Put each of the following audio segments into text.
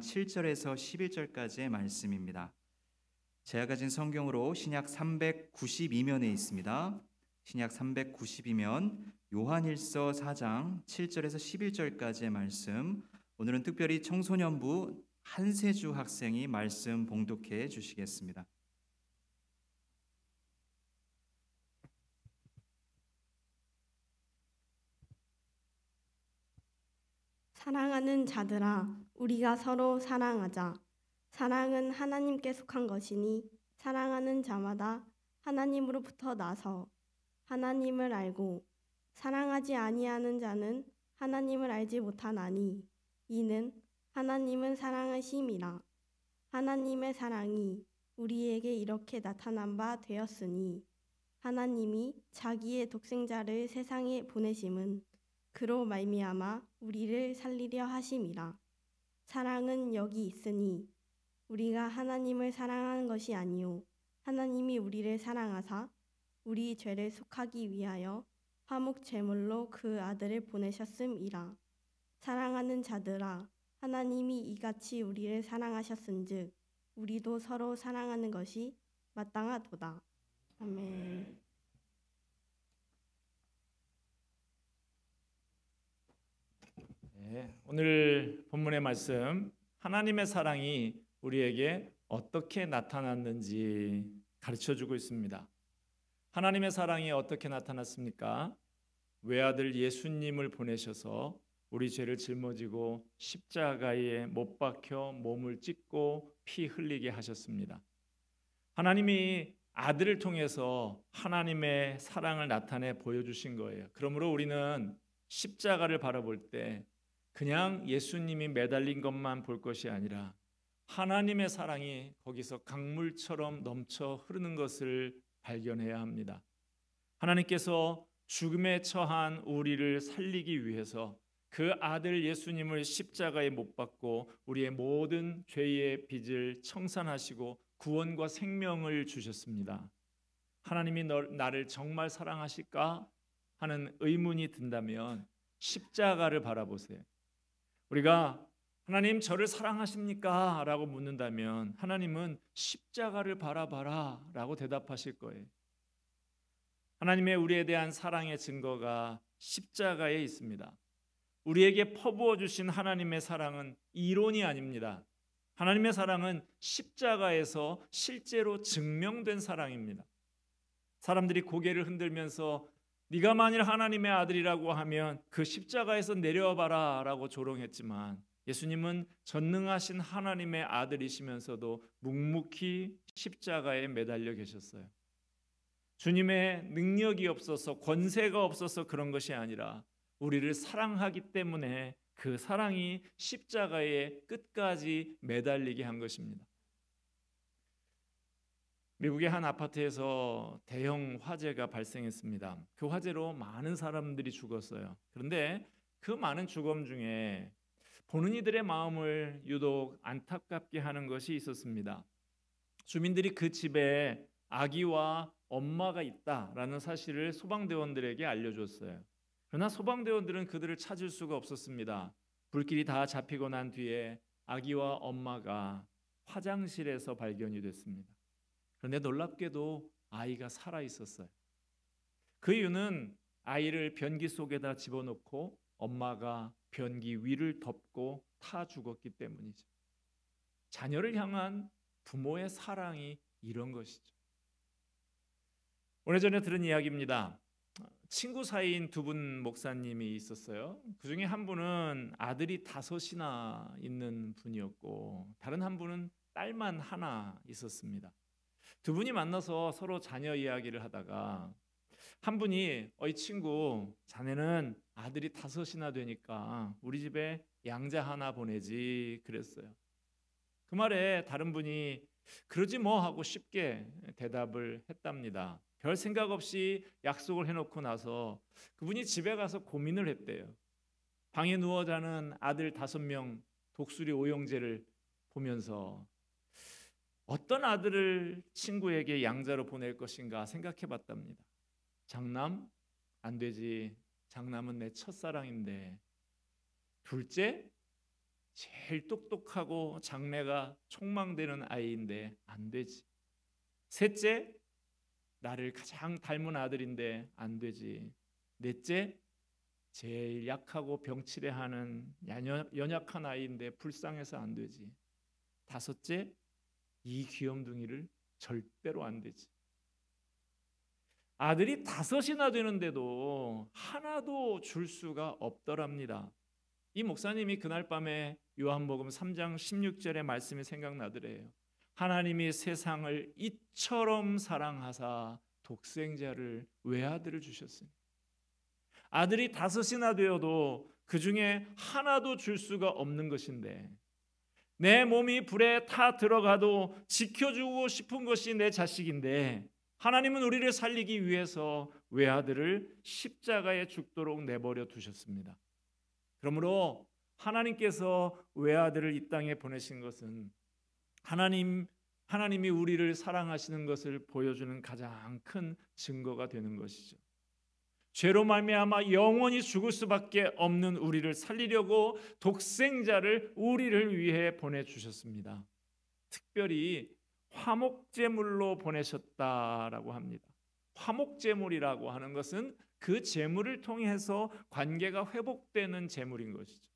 7절에서 11절까지의 말씀입니다. 제가 가진 성경으로 신약 392면에 있습니다. 신약 392면 요한일서 4장 7절에서 11절까지의 말씀, 오늘은 특별히 청소년부 한세주 학생이 말씀 봉독해 주시겠습니다. 사랑하는 자들아, 우리가 서로 사랑하자. 사랑은 하나님께 속한 것이니 사랑하는 자마다 하나님으로부터 나서 하나님을 알고 사랑하지 아니하는 자는 하나님을 알지 못하나니 이는 하나님은 사랑이심이라. 하나님의 사랑이 우리에게 이렇게 나타난 바 되었으니 하나님이 자기의 독생자를 세상에 보내심은 그로 말미암아 우리를 살리려 하심이라. 사랑은 여기 있으니 우리가 하나님을 사랑하는 것이 아니요 하나님이 우리를 사랑하사 우리 죄를 속하기 위하여 화목 제물로 그 아들을 보내셨음이라. 사랑하는 자들아, 하나님이 이같이 우리를 사랑하셨은즉 우리도 서로 사랑하는 것이 마땅하도다. 아멘. 오늘 본문의 말씀, 하나님의 사랑이 우리에게 어떻게 나타났는지 가르쳐주고 있습니다. 하나님의 사랑이 어떻게 나타났습니까? 외아들 예수님을 보내셔서 우리 죄를 짊어지고 십자가에 못 박혀 몸을 찢고 피 흘리게 하셨습니다. 하나님이 아들을 통해서 하나님의 사랑을 나타내 보여주신 거예요. 그러므로 우리는 십자가를 바라볼 때 그냥 예수님이 매달린 것만 볼 것이 아니라 하나님의 사랑이 거기서 강물처럼 넘쳐 흐르는 것을 발견해야 합니다. 하나님께서 죽음에 처한 우리를 살리기 위해서 그 아들 예수님을 십자가에 못 박고 우리의 모든 죄의 빚을 청산하시고 구원과 생명을 주셨습니다. 하나님이 나를 정말 사랑하실까 하는 의문이 든다면 십자가를 바라보세요. 우리가 하나님 저를 사랑하십니까? 라고 묻는다면 하나님은 십자가를 바라봐라 라고 대답하실 거예요. 하나님의 우리에 대한 사랑의 증거가 십자가에 있습니다. 우리에게 퍼부어 주신 하나님의 사랑은 이론이 아닙니다. 하나님의 사랑은 십자가에서 실제로 증명된 사랑입니다. 사람들이 고개를 흔들면서 네가 만일 하나님의 아들이라고 하면 그 십자가에서 내려와 봐라 라고 조롱했지만 예수님은 전능하신 하나님의 아들이시면서도 묵묵히 십자가에 매달려 계셨어요. 주님의 능력이 없어서 권세가 없어서 그런 것이 아니라 우리를 사랑하기 때문에 그 사랑이 십자가의 끝까지 매달리게 한 것입니다. 미국의 한 아파트에서 대형 화재가 발생했습니다. 그 화재로 많은 사람들이 죽었어요. 그런데 그 많은 죽음 중에 보는 이들의 마음을 유독 안타깝게 하는 것이 있었습니다. 주민들이 그 집에 아기와 엄마가 있다라는 사실을 소방대원들에게 알려줬어요. 그러나 소방대원들은 그들을 찾을 수가 없었습니다. 불길이 다 잡히고 난 뒤에 아기와 엄마가 화장실에서 발견이 됐습니다. 그런데 놀랍게도 아이가 살아 있었어요. 그 이유는 아이를 변기 속에다 집어넣고 엄마가 변기 위를 덮고 타 죽었기 때문이죠. 자녀를 향한 부모의 사랑이 이런 것이죠. 오래전에 들은 이야기입니다. 친구 사이인 두 분 목사님이 있었어요. 그 중에 한 분은 아들이 5이나 있는 분이었고 다른 한 분은 딸만 하나 있었습니다. 두 분이 만나서 서로 자녀 이야기를 하다가 한 분이 이 친구 자네는 아들이 5이나 되니까 우리 집에 양자 하나 보내지 그랬어요. 그 말에 다른 분이 그러지 뭐 하고 쉽게 대답을 했답니다. 별 생각 없이 약속을 해놓고 나서 그분이 집에 가서 고민을 했대요. 방에 누워 자는 아들 5명 독수리 오형제를 보면서 어떤 아들을 친구에게 양자로 보낼 것인가 생각해 봤답니다. 장남? 안 되지. 장남은 내 첫사랑인데. 둘째? 제일 똑똑하고 장래가 촉망되는 아이인데 안 되지. 셋째, 나를 가장 닮은 아들인데 안 되지. 넷째, 제일 약하고 병치레하는 연약한 아이인데 불쌍해서 안 되지. 다섯째, 이 귀염둥이를 절대로 안 되지. 아들이 5이나 되는데도 하나도 줄 수가 없더랍니다. 이 목사님이 그날 밤에 요한복음 3장 16절의 말씀이 생각나더래요. 하나님이 세상을 이처럼 사랑하사 독생자를 외아들을 주셨으니. 아들이 5이나 되어도 그 중에 하나도 줄 수가 없는 것인데, 내 몸이 불에 타 들어가도 지켜주고 싶은 것이 내 자식인데, 하나님은 우리를 살리기 위해서 외아들을 십자가에 죽도록 내버려 두셨습니다. 그러므로 하나님께서 외아들을 이 땅에 보내신 것은 하나님이 우리를 사랑하시는 것을 보여주는 가장 큰 증거가 되는 것이죠. 죄로 말미암아 영원히 죽을 수밖에 없는 우리를 살리려고 독생자를 우리를 위해 보내주셨습니다. 특별히 화목제물로 보내셨다라고 합니다. 화목제물이라고 하는 것은 그 제물을 통해서 관계가 회복되는 제물인 것이죠.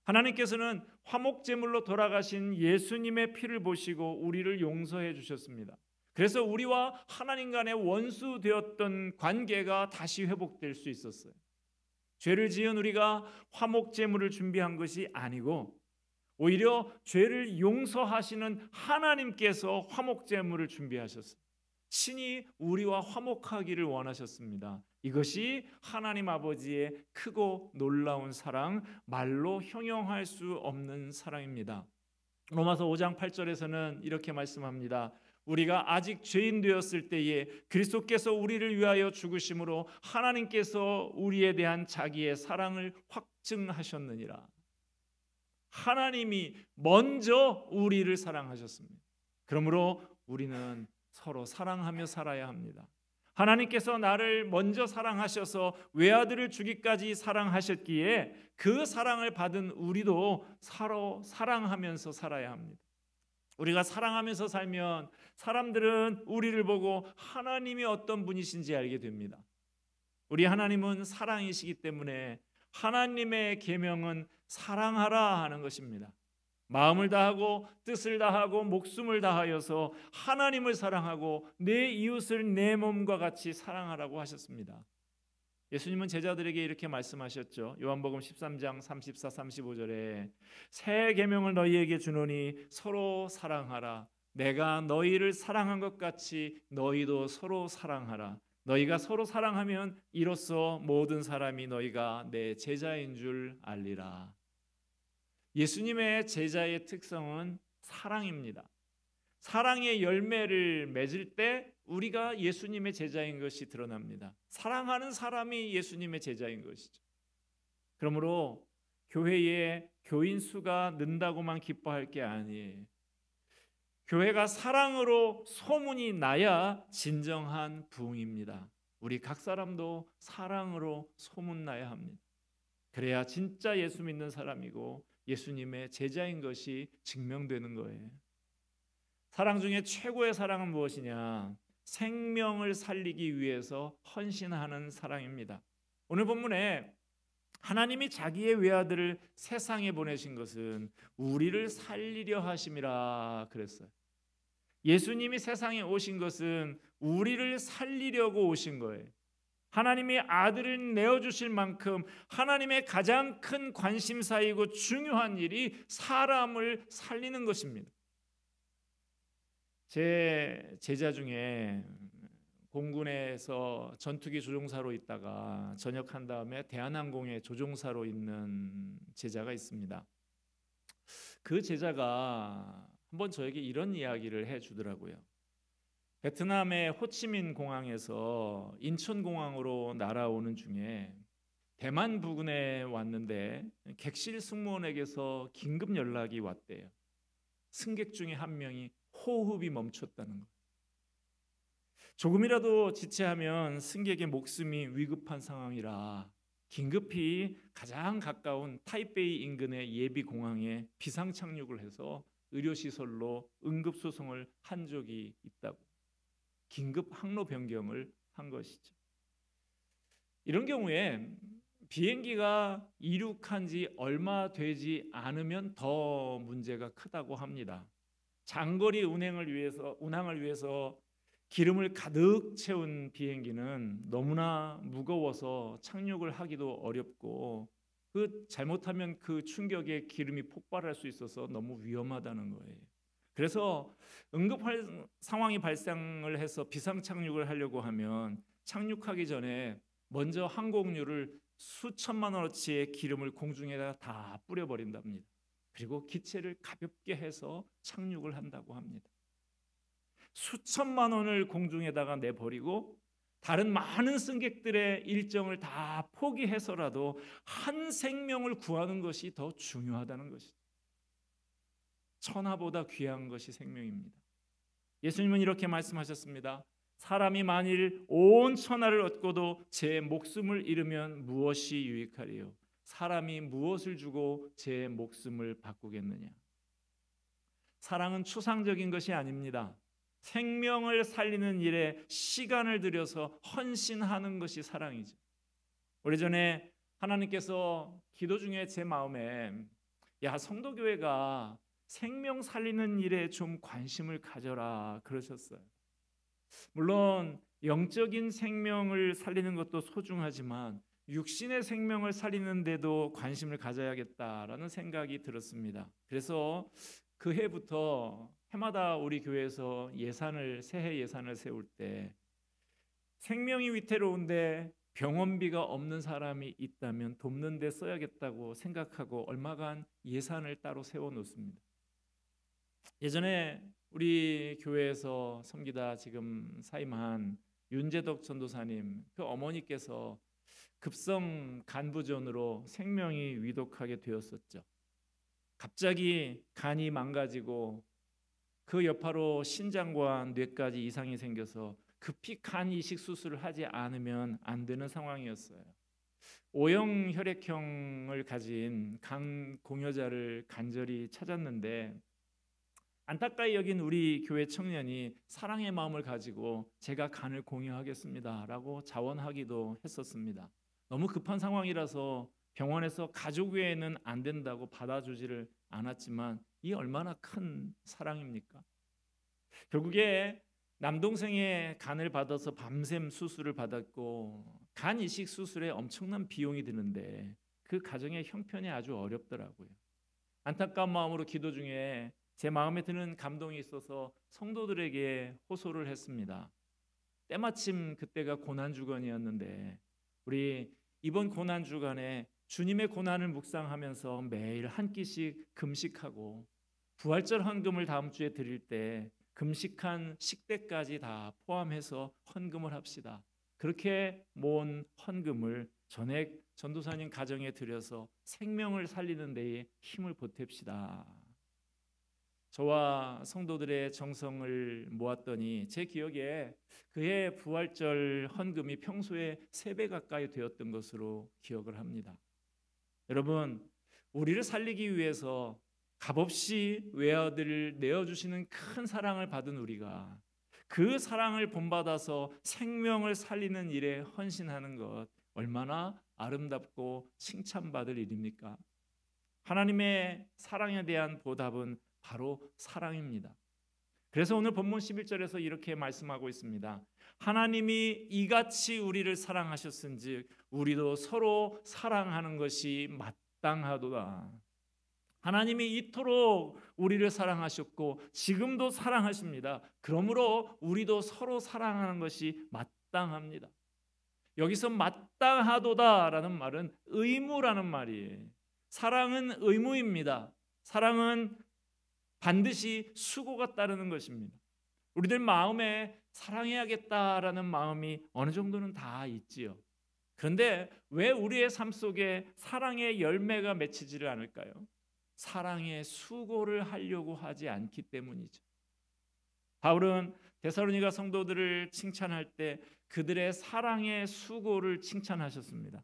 하나님께서는 화목제물로 돌아가신 예수님의 피를 보시고 우리를 용서해 주셨습니다. 그래서 우리와 하나님 간의 원수 되었던 관계가 다시 회복될 수 있었어요. 죄를 지은 우리가 화목제물을 준비한 것이 아니고 오히려 죄를 용서하시는 하나님께서 화목제물을 준비하셨어요. 친히 우리와 화목하기를 원하셨습니다. 이것이 하나님 아버지의 크고 놀라운 사랑, 말로 형용할 수 없는 사랑입니다. 로마서 5장 8절에서는 이렇게 말씀합니다. 우리가 아직 죄인 되었을 때에 그리스도께서 우리를 위하여 죽으심으로 하나님께서 우리에 대한 자기의 사랑을 확증하셨느니라. 하나님이 먼저 우리를 사랑하셨습니다. 그러므로 우리는 서로 사랑하며 살아야 합니다. 하나님께서 나를 먼저 사랑하셔서 외아들을 주기까지 사랑하셨기에 그 사랑을 받은 우리도 서로 사랑하면서 살아야 합니다. 우리가 사랑하면서 살면 사람들은 우리를 보고 하나님이 어떤 분이신지 알게 됩니다. 우리 하나님은 사랑이시기 때문에 하나님의 계명은 사랑하라 하는 것입니다. 마음을 다하고 뜻을 다하고 목숨을 다하여서 하나님을 사랑하고 내 이웃을 내 몸과 같이 사랑하라고 하셨습니다. 예수님은 제자들에게 이렇게 말씀하셨죠. 요한복음 13장 34, 35절에 새 계명을 너희에게 주노니 서로 사랑하라. 내가 너희를 사랑한 것 같이 너희도 서로 사랑하라. 너희가 서로 사랑하면 이로써 모든 사람이 너희가 내 제자인 줄 알리라. 예수님의 제자의 특성은 사랑입니다. 사랑의 열매를 맺을 때 우리가 예수님의 제자인 것이 드러납니다. 사랑하는 사람이 예수님의 제자인 것이죠. 그러므로 교회에 교인 수가 는다고만 기뻐할 게 아니에요. 교회가 사랑으로 소문이 나야 진정한 부흥입니다. 우리 각 사람도 사랑으로 소문나야 합니다. 그래야 진짜 예수 믿는 사람이고 예수님의 제자인 것이 증명되는 거예요. 사랑 중에 최고의 사랑은 무엇이냐? 생명을 살리기 위해서 헌신하는 사랑입니다. 오늘 본문에 하나님이 자기의 외아들을 세상에 보내신 것은 우리를 살리려 하심이라 그랬어요. 예수님이 세상에 오신 것은 우리를 살리려고 오신 거예요. 하나님이 아들을 내어주실 만큼 하나님의 가장 큰 관심사이고 중요한 일이 사람을 살리는 것입니다. 제 제자 중에 공군에서 전투기 조종사로 있다가 전역한 다음에 대한항공의 조종사로 있는 제자가 있습니다. 그 제자가 한번 저에게 이런 이야기를 해주더라고요. 베트남의 호치민 공항에서 인천공항으로 날아오는 중에 대만 부근에 왔는데 객실 승무원에게서 긴급 연락이 왔대요. 승객 중에 한 명이 호흡이 멈췄다는 거예요. 조금이라도 지체하면 승객의 목숨이 위급한 상황이라 긴급히 가장 가까운 타이베이 인근의 예비 공항에 비상 착륙을 해서 의료시설로 응급수송을 한 적이 있다고. 긴급 항로 변경을 한 것이죠. 이런 경우에 비행기가 이륙한 지 얼마 되지 않으면 더 문제가 크다고 합니다. 장거리 운항을 위해서 기름을 가득 채운 비행기는 너무나 무거워서 착륙을 하기도 어렵고 잘못하면 그 충격에 기름이 폭발할 수 있어서 너무 위험하다는 거예요. 그래서 응급 상황이 발생을 해서 비상 착륙을 하려고 하면 착륙하기 전에 먼저 항공료를 수천만 원어치의 기름을 공중에다 다 뿌려버린답니다. 그리고 기체를 가볍게 해서 착륙을 한다고 합니다. 수천만 원을 공중에다가 내버리고 다른 많은 승객들의 일정을 다 포기해서라도 한 생명을 구하는 것이 더 중요하다는 것이죠. 천하보다 귀한 것이 생명입니다. 예수님은 이렇게 말씀하셨습니다. 사람이 만일 온 천하를 얻고도 제 목숨을 잃으면 무엇이 유익하리요? 사람이 무엇을 주고 제 목숨을 바꾸겠느냐? 사랑은 추상적인 것이 아닙니다. 생명을 살리는 일에 시간을 들여서 헌신하는 것이 사랑이죠. 오래전에 하나님께서 기도 중에 제 마음에 성도교회가 생명 살리는 일에 좀 관심을 가져라 그러셨어요. 물론 영적인 생명을 살리는 것도 소중하지만 육신의 생명을 살리는 데도 관심을 가져야겠다라는 생각이 들었습니다. 그래서 그 해부터 해마다 우리 교회에서 새해 예산을 세울 때 생명이 위태로운데 병원비가 없는 사람이 있다면 돕는 데 써야겠다고 생각하고 얼마간 예산을 따로 세워 놓습니다. 예전에 우리 교회에서 섬기다 지금 사임한 윤재덕 전도사님, 그 어머니께서 급성 간부전으로 생명이 위독하게 되었었죠. 갑자기 간이 망가지고 그 여파로 신장과 뇌까지 이상이 생겨서 급히 간 이식 수술을 하지 않으면 안 되는 상황이었어요. O형 혈액형을 가진 간 공여자를 간절히 찾았는데 안타까이 여긴 우리 교회 청년이 사랑의 마음을 가지고 제가 간을 공여하겠습니다라고 자원하기도 했었습니다. 너무 급한 상황이라서 병원에서 가족 외에는 안 된다고 받아주지를 않았지만 이 얼마나 큰 사랑입니까? 결국에 남동생의 간을 받아서 밤샘 수술을 받았고 간 이식 수술에 엄청난 비용이 드는데 그 가정의 형편이 아주 어렵더라고요. 안타까운 마음으로 기도 중에 제 마음에 드는 감동이 있어서 성도들에게 호소를 했습니다. 때마침 그때가 고난주간이었는데 우리 이번 고난주간에 주님의 고난을 묵상하면서 매일 한 끼씩 금식하고 부활절 헌금을 다음 주에 드릴 때 금식한 식대까지 다 포함해서 헌금을 합시다. 그렇게 모은 헌금을 전액 전도사님 가정에 드려서 생명을 살리는 데에 힘을 보탭시다. 저와 성도들의 정성을 모았더니 제 기억에 그해 부활절 헌금이 평소에 3배 가까이 되었던 것으로 기억을 합니다. 여러분, 우리를 살리기 위해서 값없이 외아들을 내어주시는 큰 사랑을 받은 우리가 그 사랑을 본받아서 생명을 살리는 일에 헌신하는 것 얼마나 아름답고 칭찬받을 일입니까? 하나님의 사랑에 대한 보답은 바로 사랑입니다. 그래서 오늘 본문 11절에서 이렇게 말씀하고 있습니다. 하나님이 이같이 우리를 사랑하셨은즉 우리도 서로 사랑하는 것이 마땅하도다. 하나님이 이토록 우리를 사랑하셨고 지금도 사랑하십니다. 그러므로 우리도 서로 사랑하는 것이 마땅합니다. 여기서 마땅하도다라는 말은 의무라는 말이에요. 사랑은 의무입니다. 사랑은 반드시 수고가 따르는 것입니다. 우리들 마음에 사랑해야겠다라는 마음이 어느 정도는 다 있지요. 그런데 왜 우리의 삶 속에 사랑의 열매가 맺히지를 않을까요? 사랑의 수고를 하려고 하지 않기 때문이죠. 바울은 데살로니가 성도들을 칭찬할 때 그들의 사랑의 수고를 칭찬하셨습니다.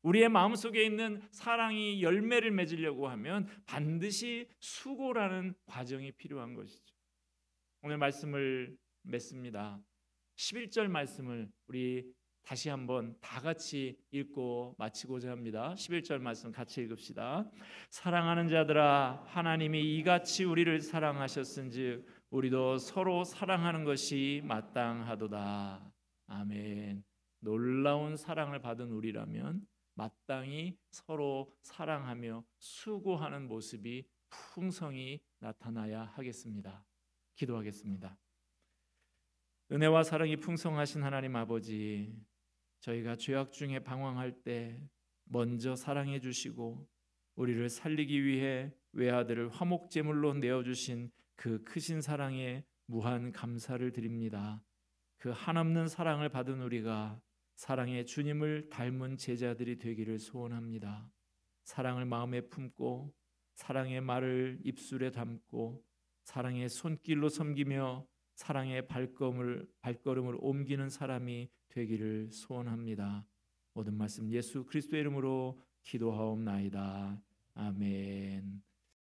우리의 마음속에 있는 사랑이 열매를 맺으려고 하면 반드시 수고라는 과정이 필요한 것이죠. 오늘 말씀을 맺습니다. 11절 말씀을 우리 다시 한번 다 같이 읽고 마치고자 합니다. 11절 말씀 같이 읽읍시다. 사랑하는 자들아, 하나님이 이같이 우리를 사랑하셨은즉 우리도 서로 사랑하는 것이 마땅하도다. 아멘. 놀라운 사랑을 받은 우리라면 마땅히 서로 사랑하며 수고하는 모습이 풍성히 나타나야 하겠습니다. 기도하겠습니다. 은혜와 사랑이 풍성하신 하나님 아버지, 저희가 죄악 중에 방황할 때 먼저 사랑해 주시고 우리를 살리기 위해 외아들을 화목제물로 내어주신 그 크신 사랑에 무한 감사를 드립니다. 그 한없는 사랑을 받은 우리가 사랑의 주님을 닮은 제자들이 되기를 소원합니다. 사랑을 마음에 품고 사랑의 말을 입술에 담고 사랑의 손길로 섬기며 사랑의 발걸음을 옮기는 사람이 되기를 소원합니다. 모든 말씀 예수 그리스도의 이름으로 기도하옵나이다. 아멘.